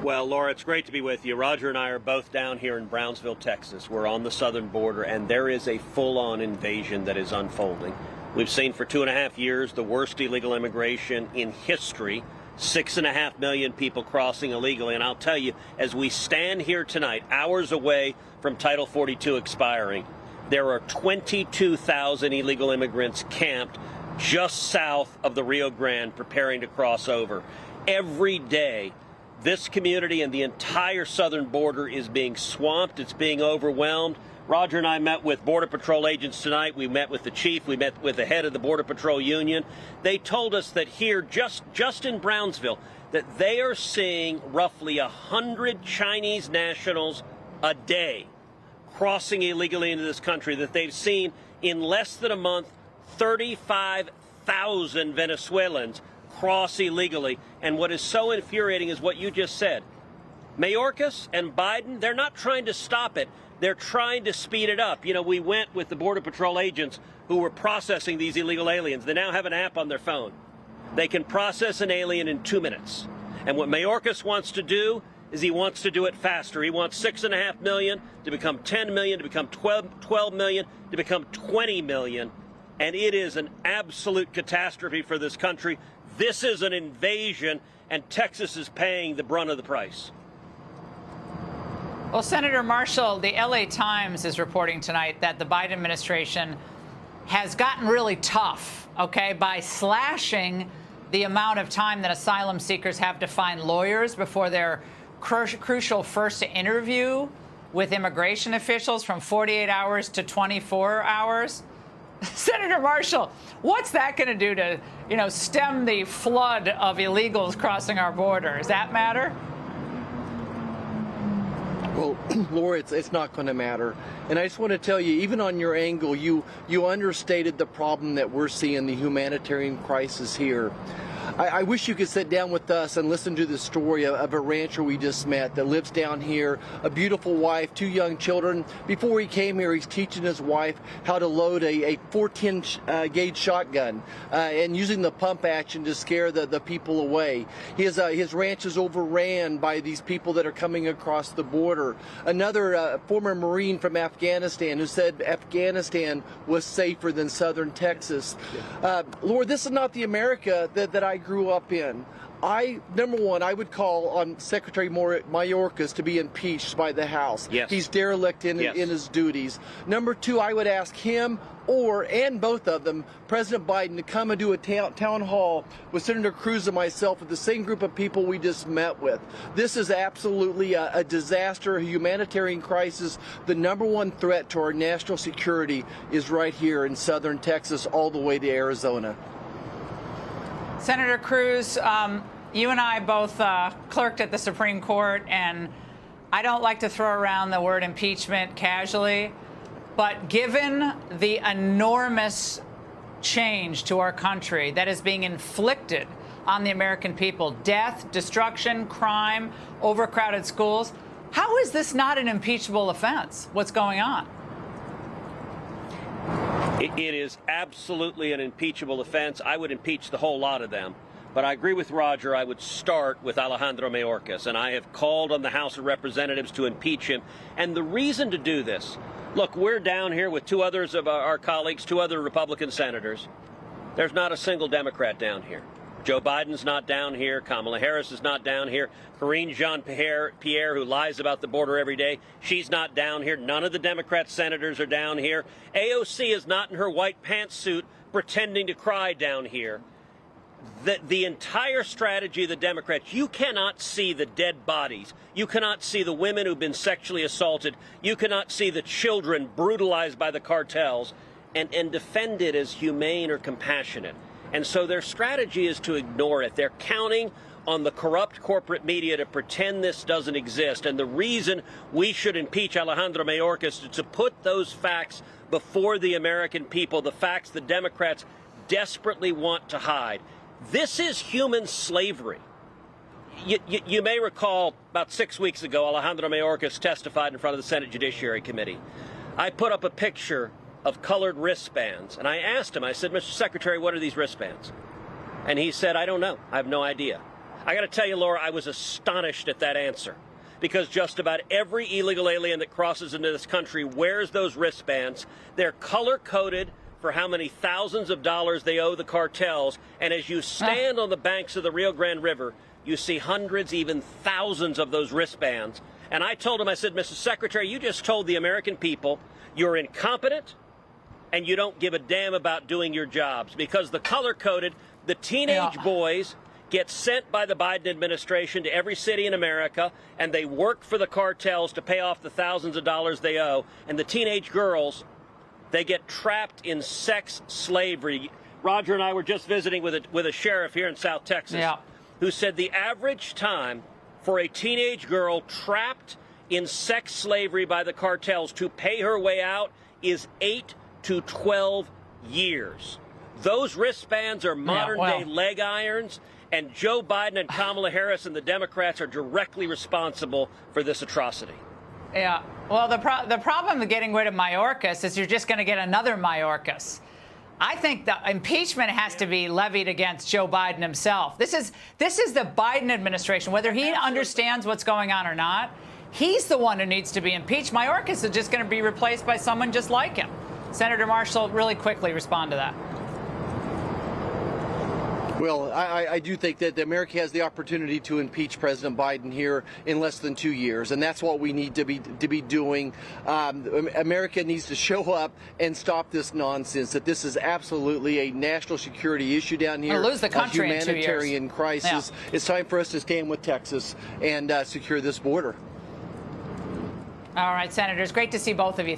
Well, Laura, it's great to be with you. Roger and I are both down here in Brownsville, Texas. We're on the southern border, and there is a full-on invasion that is unfolding. We've seen for 2.5 years the worst illegal immigration in history, 6.5 million people crossing illegally. And I'll tell you, as we stand here tonight, hours away from Title 42 expiring, there are 22,000 illegal immigrants camped just south of the Rio Grande preparing to cross over. Every day, this community and the entire southern border is being swamped. It's being overwhelmed. Roger and I met with Border Patrol agents tonight. We met with the chief. We met with the head of the Border Patrol Union. They told us that here, just in Brownsville, that they are seeing roughly 100 Chinese nationals a day crossing illegally into this country, that they've seen in less than a month 35,000 Venezuelans cross illegally. And what is so infuriating is what you just said. Mayorkas and Biden, they're not trying to stop it. They're trying to speed it up. You know, we went with the Border Patrol agents who were processing these illegal aliens. They now have an app on their phone. They can process an alien in 2 minutes. And what Mayorkas wants to do is he wants to do it faster. He wants 6.5 million to become 10 million, to become 12 million, to become 20 million. And it is an absolute catastrophe for this country. This is an invasion, and Texas is paying the brunt of the price. Well, Senator Marshall, the LA Times is reporting tonight that the Biden administration has gotten really tough, okay, by slashing the amount of time that asylum seekers have to find lawyers before their crucial first interview with immigration officials from 48 hours to 24 hours. Senator Marshall, what's that going to do to, stem the flood of illegals crossing our border? Does that matter? Well, Laura, it's not going to matter. And I just want to tell you, even on your angle, you understated the problem that we're seeing, the humanitarian crisis here. I wish you could sit down with us and listen to the story of a rancher we just met that lives down here, a beautiful wife, 2 young children. Before he came here, he's teaching his wife how to load a 14 gauge shotgun and using the pump action to scare the people away. His ranch is overran by these people that are coming across the border. Another former Marine from Afghanistan who said Afghanistan was safer than southern Texas. Lord, this is not the America that I grew up in. Number one, I would call on Secretary Mayorkas to be impeached by the House. Yes. He's derelict in his duties. Number two, I would ask him and both of them, President Biden, to come and do a town hall with Senator Cruz and myself with the same group of people we just met with. This is absolutely a disaster, a humanitarian crisis. The number one threat to our national security is right here in southern Texas all the way to Arizona. Senator Cruz, you and I both clerked at the Supreme Court, and I don't like to throw around the word impeachment casually, but given the enormous change to our country that is being inflicted on the American people, death, destruction, crime, overcrowded schools, how is this not an impeachable offense? What's going on? It is absolutely an impeachable offense. I would impeach the whole lot of them. But I agree with Roger. I would start with Alejandro Mayorkas, and I have called on the House of Representatives to impeach him. And the reason to do this, look, we're down here with 2 others of our colleagues, 2 other Republican senators. There's not a single Democrat down here. Joe Biden's not down here. Kamala Harris is not down here. Karine Jean-Pierre, who lies about the border every day, she's not down here. None of the Democrat senators are down here. AOC is not in her white pantsuit pretending to cry down here. The entire strategy of the Democrats, you cannot see the dead bodies. You cannot see the women who've been sexually assaulted. You cannot see the children brutalized by the cartels and defend it as humane or compassionate. And so their strategy is to ignore it. They're counting on the corrupt corporate media to pretend this doesn't exist. And the reason we should impeach Alejandro Mayorkas is to put those facts before the American people, the facts the Democrats desperately want to hide. This is human slavery. You may recall about 6 weeks ago, Alejandro Mayorkas testified in front of the Senate Judiciary Committee. I put up a picture of colored wristbands, and I asked him, I said, Mr. Secretary, what are these wristbands? And he said, I don't know. I have no idea. I got to tell you, Laura, I was astonished at that answer, because just about every illegal alien that crosses into this country wears those wristbands. They're color-coded for how many thousands of dollars they owe the cartels. And as you stand on the banks of the Rio Grande River, you see hundreds, even thousands of those wristbands. And I told him, I said, Mr. Secretary, you just told the American people you're incompetent and you don't give a damn about doing your jobs, because the color-coded, the teenage boys get sent by the Biden administration to every city in America, and they work for the cartels to pay off the thousands of dollars they owe. And the teenage girls, they get trapped in sex slavery. Roger and I were just visiting with a sheriff here in South Texas who said the average time for a teenage girl trapped in sex slavery by the cartels to pay her way out is 8 to 12 years. Those wristbands are modern-day leg irons, and Joe Biden and Kamala Harris and the Democrats are directly responsible for this atrocity. Yeah. Well, the problem with getting rid of Mayorkas is you're just going to get another Mayorkas. I think the impeachment has to be levied against Joe Biden himself. This is the Biden administration, whether he understands what's going on or not. He's the one who needs to be impeached. Mayorkas is just going to be replaced by someone just like him. Senator Marshall, really quickly respond to that. Well, I do think that America has the opportunity to impeach President Biden here in less than 2 years, and that's what we need to be doing. America needs to show up and stop this nonsense. That this is absolutely a national security issue down here. We'll lose the country a humanitarian in 2 years. crisis. Yeah. It's time for us to stand with Texas and secure this border. All right, Senators, great to see both of you.